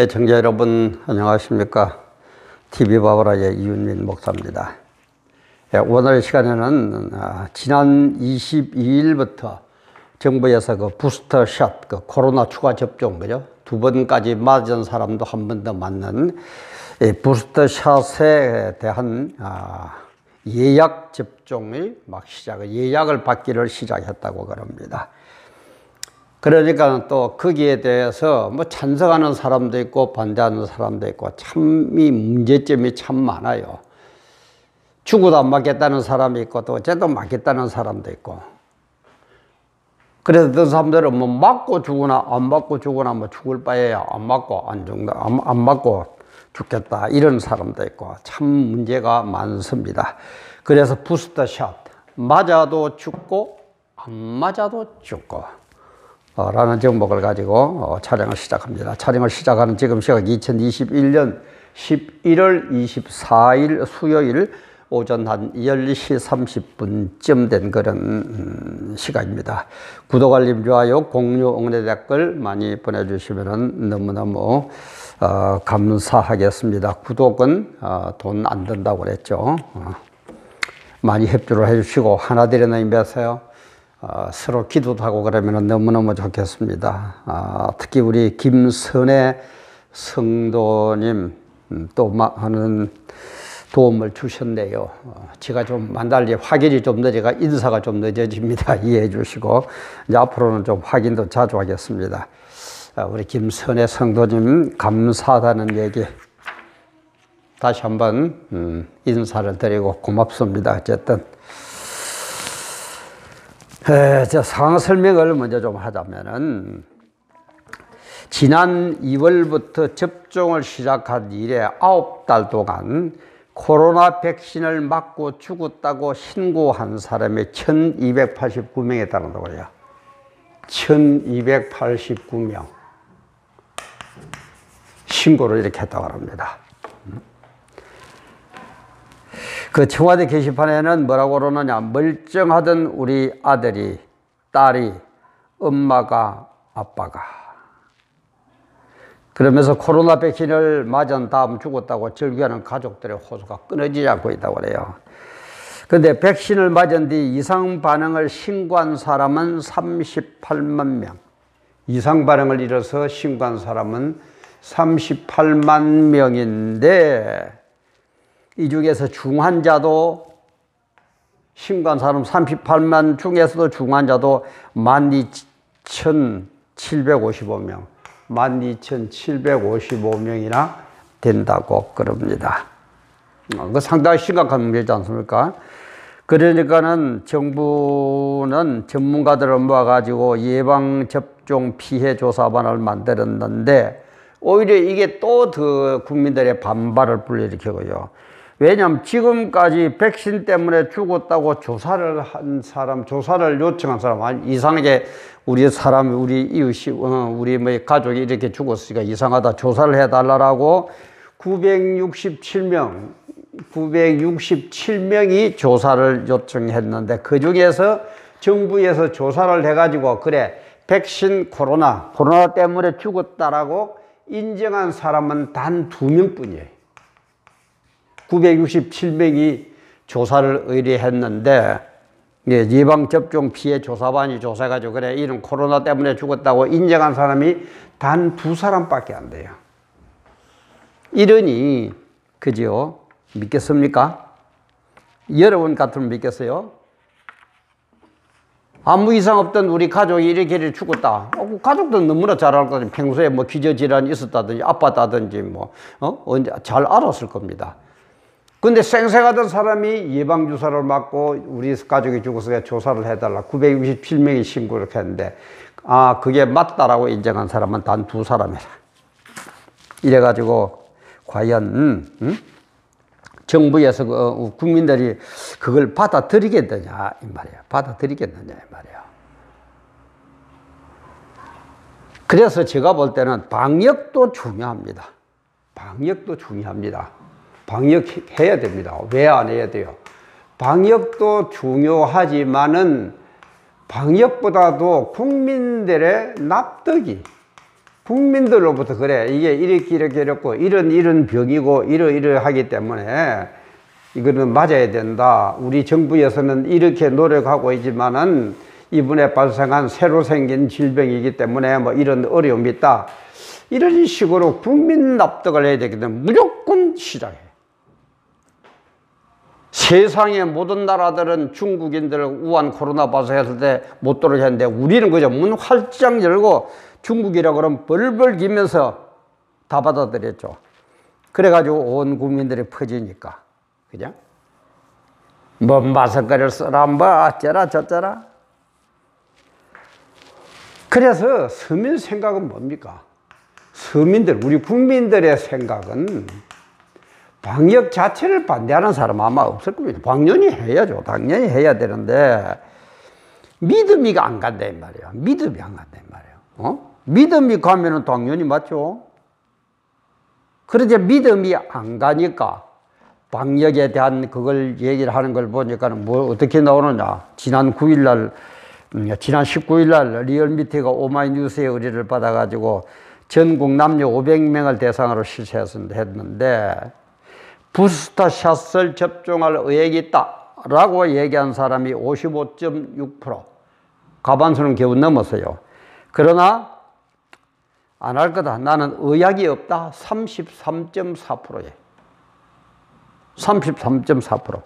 시청자 여러분 안녕하십니까? TV바보라의 이윤민 목사입니다. 오늘 시간에는 지난 22일부터 정부에서 그 부스터샷, 그 코로나 추가 접종, 그죠? 2번까지 맞은 사람도 한 번 더 맞는 부스터샷에 대한 예약 접종이 예약을 받기를 시작했다고 그럽니다. 그러니까 또 거기에 대해서 뭐 찬성하는 사람도 있고 반대하는 사람도 있고 참 이 문제점이 참 많아요. 죽어도 안 맞겠다는 사람이 있고 또 어쨌든 맞겠다는 사람도 있고. 그래서 어떤 사람들은 뭐 맞고 죽으나 안 맞고 죽으나 뭐 죽을 바에야 안 맞고 안 죽나 안 맞고 죽겠다 이런 사람도 있고 참 문제가 많습니다. 그래서 부스터샷 맞아도 죽고 안 맞아도 죽고 라는 제목을 가지고 촬영을 시작합니다. 촬영을 시작하는 지금 시각 2021년 11월 24일 수요일 오전 한 10시 30분쯤 된 그런 시간입니다. 구독, 알림, 좋아요, 공유, 응원의 댓글 많이 보내주시면 너무너무 감사하겠습니다. 구독은 돈 안 든다고 그랬죠. 많이 협조를 해주시고 하나 되려는 의미에서요. 서로 기도도 하고 그러면 너무너무 좋겠습니다. 특히 우리 김선혜 성도님 또 하는 도움을 주셨네요. 제가 좀 만달리 확인이 좀 늦어가 인사가 좀 늦어집니다. 이해해 주시고 이제 앞으로는 좀 확인도 자주 하겠습니다. 우리 김선혜 성도님 감사하다는 얘기 다시 한번 인사를 드리고 고맙습니다. 어쨌든 상황 설명을 먼저 좀 하자면은 지난 2월부터 접종을 시작한 이래 9달 동안 코로나 백신을 맞고 죽었다고 신고한 사람이 1289명에 달한다고 해요. 1289명 신고를 이렇게 했다고 합니다. 그 청와대 게시판에는 뭐라고 그러느냐, 멀쩡하던 우리 아들이, 딸이, 엄마가, 아빠가 그러면서 코로나 백신을 맞은 다음 죽었다고 절규하는 가족들의 호소가 끊어지지 않고 있다고 그래요. 그런데 백신을 맞은 뒤 이상 반응을 신고한 사람은 38만 명, 이상 반응을 일어서 신고한 사람은 38만 명인데 이 중에서 중환자도 신고한 사람 38만 중에서도 중환자도 12,755명, 12,755명이나 된다고 그럽니다. 그 상당히 심각한 문제지 않습니까? 그러니까는 정부는 전문가들을 모아가지고 예방접종 피해조사반을 만들었는데 오히려 이게 또 더 국민들의 반발을 불러일으키고요. 왜냐하면 지금까지 백신 때문에 죽었다고 조사를 요청한 사람, 이상하게 우리 사람, 우리 이웃이, 우리 뭐 가족이 이렇게 죽었으니까 이상하다. 조사를 해달라고 967명이 조사를 요청했는데 그 중에서 정부에서 조사를 해가지고 그래, 백신 코로나 때문에 죽었다라고 인정한 사람은 단 2명 뿐이에요. 967명이 조사를 의뢰했는데 예방접종 피해 조사반이 조사해가지고 그래 이런 코로나 때문에 죽었다고 인정한 사람이 단 2사람밖에 안 돼요. 이러니 그죠? 믿겠습니까? 여러분 같으면 믿겠어요? 아무 이상 없던 우리 가족이 이렇게 죽었다. 가족도 너무나 잘 알 거든요. 평소에 뭐 기저질환이 있었다든지 아팠다든지 언제 잘 알았을 겁니다. 근데 생생하던 사람이 예방주사를 맞고 우리 가족이 죽어서 조사를 해달라. 967명이 신고를 했는데, 그게 맞다라고 인정한 사람은 단 2사람이라. 이래가지고, 과연, 정부에서 국민들이 그걸 받아들이겠느냐, 이 말이에요. 받아들이겠느냐, 이 말이에요. 그래서 제가 볼 때는 방역도 중요합니다. 방역도 중요합니다. 방역해야 됩니다. 왜 안 해야 돼요? 방역도 중요하지만은 방역보다도 국민들의 납득이 국민들로부터 그래. 이게 이렇게 어렵고, 이런 병이고, 이러하기 때문에 이거는 맞아야 된다. 우리 정부에서는 이렇게 노력하고 있지만은 이번에 발생한 새로 생긴 질병이기 때문에 뭐 이런 어려움이 있다. 이런 식으로 국민 납득을 해야 되기 때문에 무조건 시작해. 세상의 모든 나라들은 중국인들 우한 코로나 발생했을 때 못 들어오게 했는데 우리는 그저 문 활짝 열고 중국이라고 그러면 벌벌 기면서 다 받아들였죠. 그래가지고 온 국민들이 퍼지니까. 그죠? 뭐 마스크를 쓰라, 뭐 어쩌라 저쩌라. 그래서 서민 생각은 뭡니까? 서민들, 우리 국민들의 생각은 방역 자체를 반대하는 사람 아마 없을 겁니다. 당연히 해야죠. 당연히 해야 되는데 믿음이 안 간다 이 말이에요. 믿음이 안 간다 이 말이에요. 믿음이 가면은 당연히 맞죠. 그런데 믿음이 안 가니까 방역에 대한 그걸 얘기를 하는 걸 보니까는 뭐 어떻게 나오느냐. 지난 19일 날 리얼미터가 오마이뉴스의 의뢰를 받아가지고 전국 남녀 500명을 대상으로 실시했는데 부스터 샷을 접종할 의향이 있다라고 얘기한 사람이 55.6%, 과반수는 겨우 넘었어요. 그러나 안 할 거다. 나는 의향이 없다. 33.4%예요. 33.4%.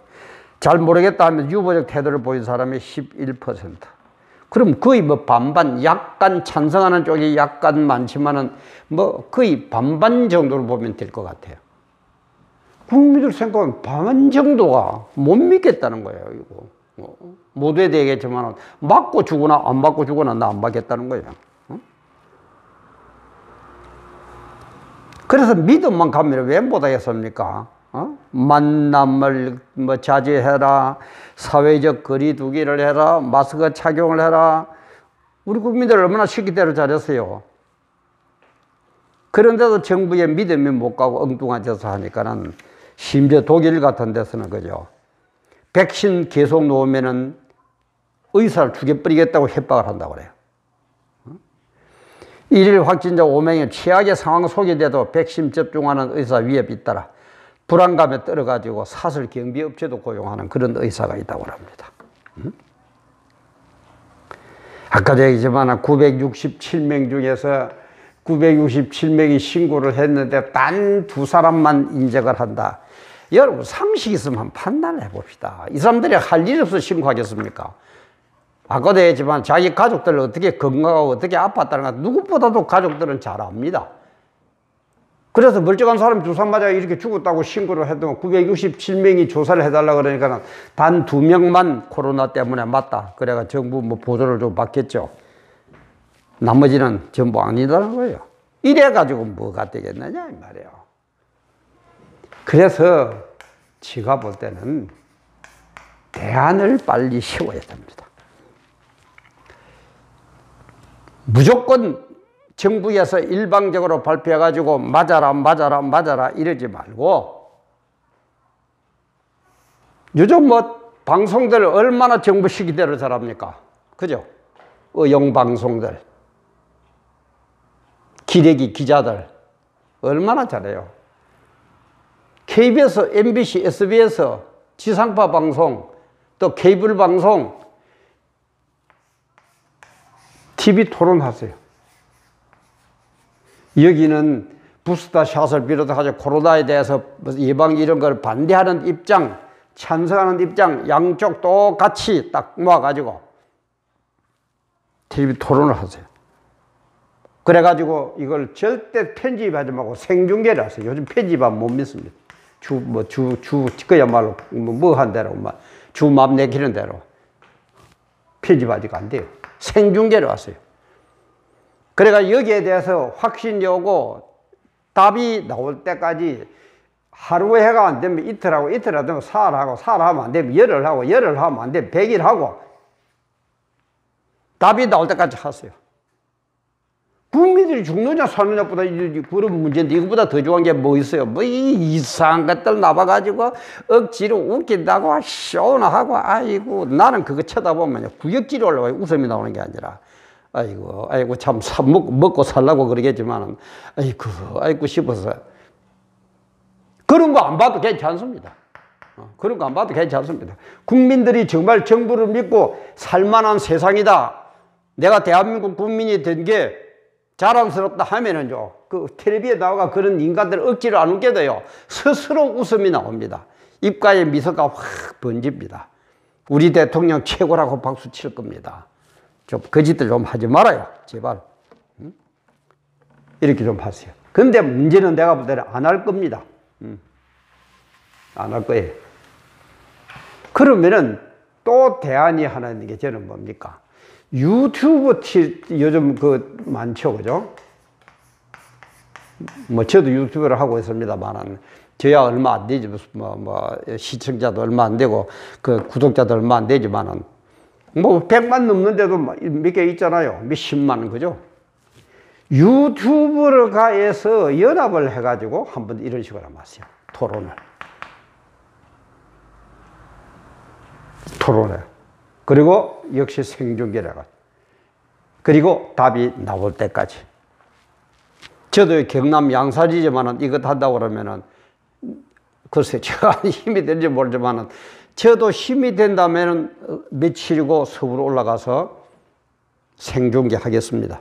잘 모르겠다 하면 유보적 태도를 보인 사람이 11%. 그럼 거의 뭐 반반, 약간 찬성하는 쪽이 약간 많지만은 뭐 거의 반반 정도로 보면 될 것 같아요. 국민들 생각은 반 정도가 못 믿겠다는 거예요, 이거. 모두에 되겠지만, 맞고 주거나 안 맞고 주거나 나 안 맞겠다는 거예요. 그래서 믿음만 가면 왜 못하겠습니까? 만남을 뭐 자제해라, 사회적 거리 두기를 해라, 마스크 착용을 해라. 우리 국민들 얼마나 시키대로 잘했어요. 그런데도 정부의 믿음이 못 가고 엉뚱한 짓을 하니까는 심지어 독일 같은 데서는 그죠. 백신 계속 놓으면은 의사를 죽여버리겠다고 협박을 한다고 그래요. 일일 확진자 5명이 최악의 상황 속에 돼도 백신 접종하는 의사 위협이 있더라. 불안감에 떨어가지고 사설 경비업체도 고용하는 그런 의사가 있다고 합니다. 아까도 얘기했지만 967명 중에서 967명이 신고를 했는데 단 2사람만 인정을 한다. 여러분 상식 있으면 한번 판단해 봅시다. 이 사람들이 할 일 없어 신고하겠습니까? 아까도 얘기했지만 자기 가족들 어떻게 건강하고 어떻게 아팠다는 것 누구보다도 가족들은 잘 압니다. 그래서 멀쩡한 사람 주사 맞아 이렇게 죽었다고 신고를 해도 967명이 조사를 해달라 그러니까 단 2명만 코로나 때문에 맞다. 그래가 정부 뭐 보조를 좀 받겠죠. 나머지는 전부 아니다는 거예요. 이래가지고 뭐가 되겠느냐 이 말이에요. 그래서 제가 볼 때는 대안을 빨리 세워야 됩니다. 무조건 정부에서 일방적으로 발표해가지고 맞아라 이러지 말고 요즘 뭐 방송들 얼마나 정부 시기대로 잘합니까? 그죠? 의용방송들, 기레기 기자들 얼마나 잘해요. KBS, MBC, SBS, 지상파 방송, 또 케이블 방송, TV 토론하세요. 여기는 부스터 샷을 비롯해서 코로나에 대해서 예방 이런 걸 반대하는 입장, 찬성하는 입장, 양쪽 똑같이 딱 모아가지고 TV 토론을 하세요. 그래가지고 이걸 절대 편집하지 말고 생중계를 하세요. 요즘 편집하면 못 믿습니다. 그야말로 뭐 한 대로, 주 맘 내키는 대로. 편집하지가 안 돼요. 생중계를 하세요. 그래가 여기에 대해서 확신이 오고 답이 나올 때까지 하루에 해가 안 되면 이틀하고 이틀 하면 사흘하고 사흘하면 안 되면 열흘 하고 열흘 하면 안 되면 100일 하고 답이 나올 때까지 하세요. 국민들이 죽느냐 사느냐보다 그런 문제인데 이거보다 더 중요한 게 뭐 있어요? 뭐 이상한 것들 나와가지고 억지로 웃긴다고 쇼나 하고 아이고 나는 그거 쳐다보면 구역질이 올라와요. 웃음이 나오는 게 아니라 아이고, 참, 먹고 살라고 그러겠지만, 아이고 싶어서. 그런 거 안 봐도 괜찮습니다. 그런 거 안 봐도 괜찮습니다. 국민들이 정말 정부를 믿고 살만한 세상이다. 내가 대한민국 국민이 된 게 자랑스럽다 하면은요, 그 텔레비에 나와가 그런 인간들 억지로 안 웃겨도요, 스스로 웃음이 나옵니다. 입가에 미소가 확 번집니다. 우리 대통령 최고라고 박수 칠 겁니다. 좀 거짓들 좀 하지 말아요, 제발. 이렇게 좀 하세요. 근데 문제는 내가 볼 때는 안 할 겁니다. 안 할 거예요. 그러면은 또 대안이 하나 있는 게 저는 뭡니까? 유튜브 요즘 많죠, 그죠? 뭐 저도 유튜브를 하고 있습니다만은 저야 얼마 안 되지, 시청자도 얼마 안 되고 그 구독자도 얼마 안 되지만은 뭐 100만 넘는데도 몇 개 있잖아요. 몇십만, 그죠? 유튜브를 가해서 연합을 해가지고 한번 이런 식으로 하세요. 토론해요. 그리고 역시 생중계를 해가지고. 그리고 답이 나올 때까지. 저도 경남 양산이지만은 이것 한다고 그러면은, 글쎄, 제가 힘이 되는지 모르지만은, 저도 힘이 된다면은 며칠이고 서울로 올라가서 생중계 하겠습니다.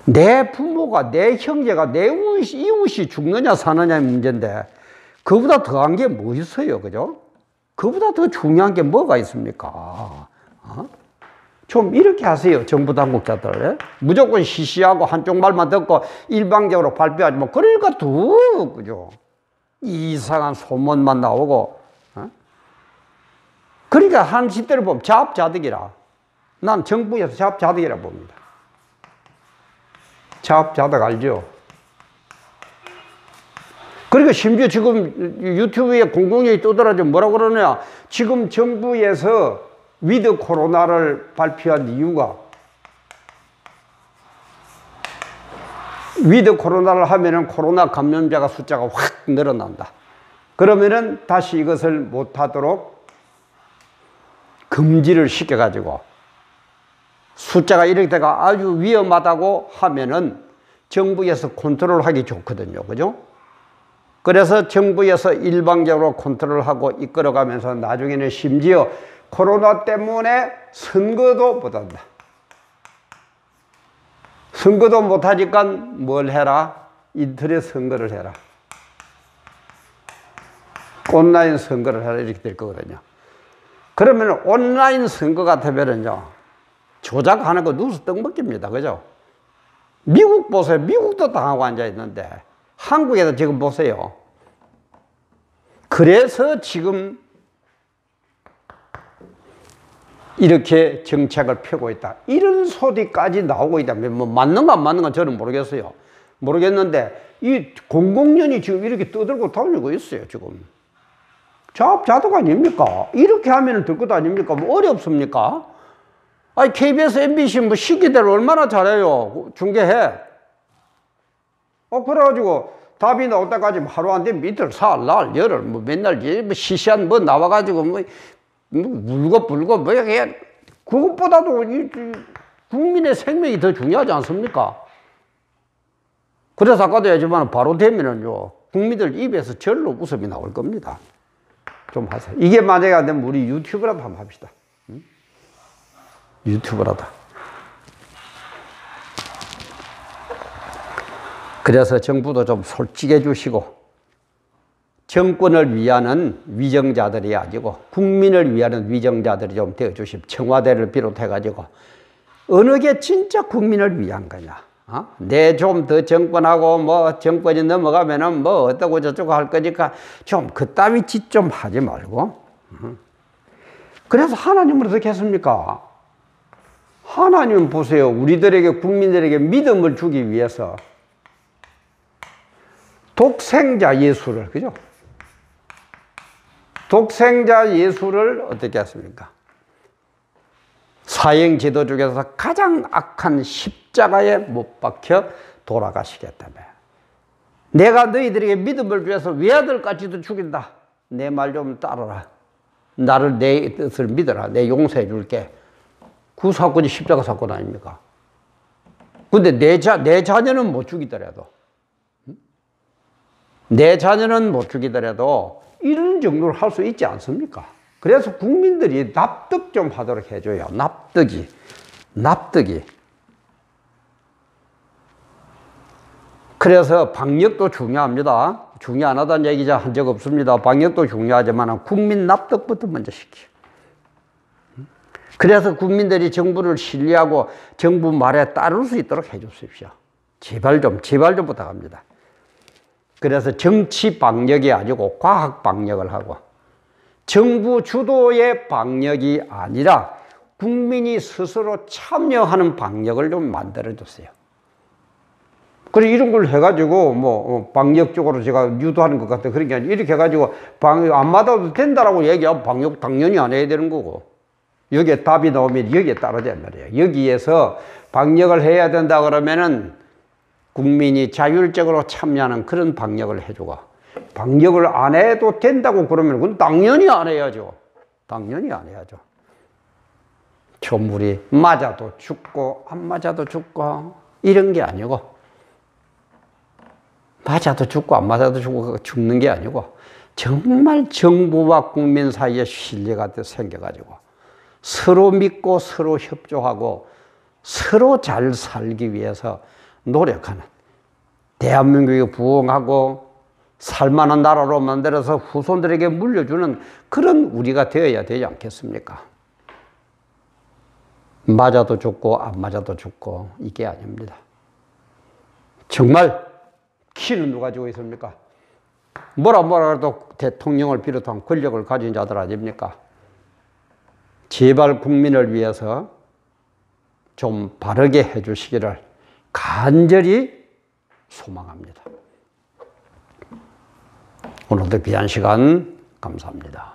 내 부모가, 내 형제가, 내 이웃이 죽느냐 사느냐의 문제인데, 그보다 더한 게 뭐 있어요, 그죠? 그보다 더 중요한 게 뭐가 있습니까? 좀 이렇게 하세요, 정부 당국자들. 무조건 시시하고 한쪽 말만 듣고 일방적으로 발표하지 뭐, 그러니까 더, 그죠? 이상한 소문만 나오고, 그러니까 한 시대를 보면 자업자득이라. 난 정부에서 자업자득이라 봅니다. 자업자득 알죠? 그러니까 심지어 지금 유튜브에 공공연히 떠들어져 뭐라고 그러냐. 지금 정부에서 위드 코로나를 발표한 이유가, 위드 코로나를 하면은 코로나 감염자가 숫자가 확 늘어난다. 그러면은 다시 이것을 못하도록 금지를 시켜가지고 숫자가 이렇게 돼가 아주 위험하다고 하면은 정부에서 컨트롤하기 좋거든요. 그죠? 그래서 정부에서 일방적으로 컨트롤하고 이끌어가면서 나중에는 심지어 코로나 때문에 선거도 못한다. 선거도 못하니까 뭘 해라? 인터넷 선거를 해라. 온라인 선거를 해라. 이렇게 될 거거든요. 그러면 온라인 선거 같으면요, 조작하는 거 누수 떡 먹깁니다. 그죠? 미국 보세요. 미국도 당하고 앉아 있는데 한국에도 지금 보세요. 그래서 지금 이렇게 정책을 펴고 있다. 이런 소리까지 나오고 있다면 뭐 맞는가 안 맞는가 저는 모르겠어요. 모르겠는데 이 공공연히 지금 이렇게 떠들고 다니고 있어요. 지금 자업자득 아닙니까? 이렇게 하면 될 것 아닙니까? 뭐 어렵습니까? 아니 KBS, MBC 뭐 시기대로 얼마나 잘해요. 중계해. 그래가지고 답이 나올 때까지 하루 안 되면 이틀, 사흘, 날, 열흘, 뭐 맨날 뭐 시시한 뭐 나와가지고 뭐 물고 불고 뭐 이게 그것보다도 국민의 생명이 더 중요하지 않습니까? 그래서 아까도 얘기했지만 바로 되면은요, 국민들 입에서 절로 웃음이 나올 겁니다. 좀 하세요. 이게 만약에 안 되면 우리 유튜브라도 한번 합시다. 유튜브라도. 그래서 정부도 좀 솔직해 주시고, 정권을 위하는 위정자들이 아니고 국민을 위하는 위정자들이 좀 되어 주십시오. 청와대를 비롯해 가지고 어느 게 진짜 국민을 위한 거냐. 내 좀 더 정권하고 뭐 정권이 넘어가면은 뭐 어떠고 저쩌고 할 거니까 좀 그따위 짓 좀 하지 말고. 그래서 하나님은 어떻게 했습니까? 하나님은 보세요. 우리들에게, 국민들에게 믿음을 주기 위해서 독생자 예수를, 그죠? 독생자 예수를 어떻게 했습니까? 사형 제도 중에서 가장 악한 십자가에 못 박혀 돌아가시겠다며. 내가 너희들에게 믿음을 주어서 외아들까지도 죽인다. 내 말 좀 따르라. 나를, 내 뜻을 믿어라. 내 용서해 줄게. 그 사건이 십자가 사건 아닙니까? 근데 내 자녀는 못 죽이더라도, 내 자녀는 못 죽이더라도 이런 정도를 할 수 있지 않습니까? 그래서 국민들이 납득 좀 하도록 해줘요. 납득이. 그래서 방역도 중요합니다. 중요 안 하다는 얘기 한 적 없습니다. 방역도 중요하지만 국민 납득부터 먼저 시키죠. 그래서 국민들이 정부를 신뢰하고 정부 말에 따를 수 있도록 해주십시오. 제발 좀 부탁합니다. 그래서 정치 방역이 아니고 과학 방역을 하고 정부 주도의 방역이 아니라 국민이 스스로 참여하는 방역을 좀 만들어주세요. 그래, 이런 걸 해가지고, 방역적으로 제가 유도하는 것 같아요. 그러니까 이렇게 해가지고, 방역 안 맞아도 된다라고 얘기하면 방역 당연히 안 해야 되는 거고. 여기에 답이 나오면 여기에 따라야 말이에요. 여기에서 방역을 해야 된다 그러면은 국민이 자율적으로 참여하는 그런 방역을 해주고, 방역을 안 해도 된다고 그러면 그건 당연히 안 해야죠. 당연히 안 해야죠. 초물이 맞아도 죽고, 안 맞아도 죽고, 이런 게 아니고, 맞아도 죽고 안 맞아도 죽고 죽는 게 아니고 정말 정부와 국민 사이에 신뢰가 생겨가지고 서로 믿고 서로 협조하고 서로 잘 살기 위해서 노력하는 대한민국이 부흥하고 살만한 나라로 만들어서 후손들에게 물려주는 그런 우리가 되어야 되지 않겠습니까? 맞아도 죽고 안 맞아도 죽고 이게 아닙니다. 정말 키는 누가 쥐고 있습니까? 뭐라 해도 대통령을 비롯한 권력을 가진 자들 아닙니까? 제발 국민을 위해서 좀 바르게 해주시기를 간절히 소망합니다. 오늘도 귀한 시간 감사합니다.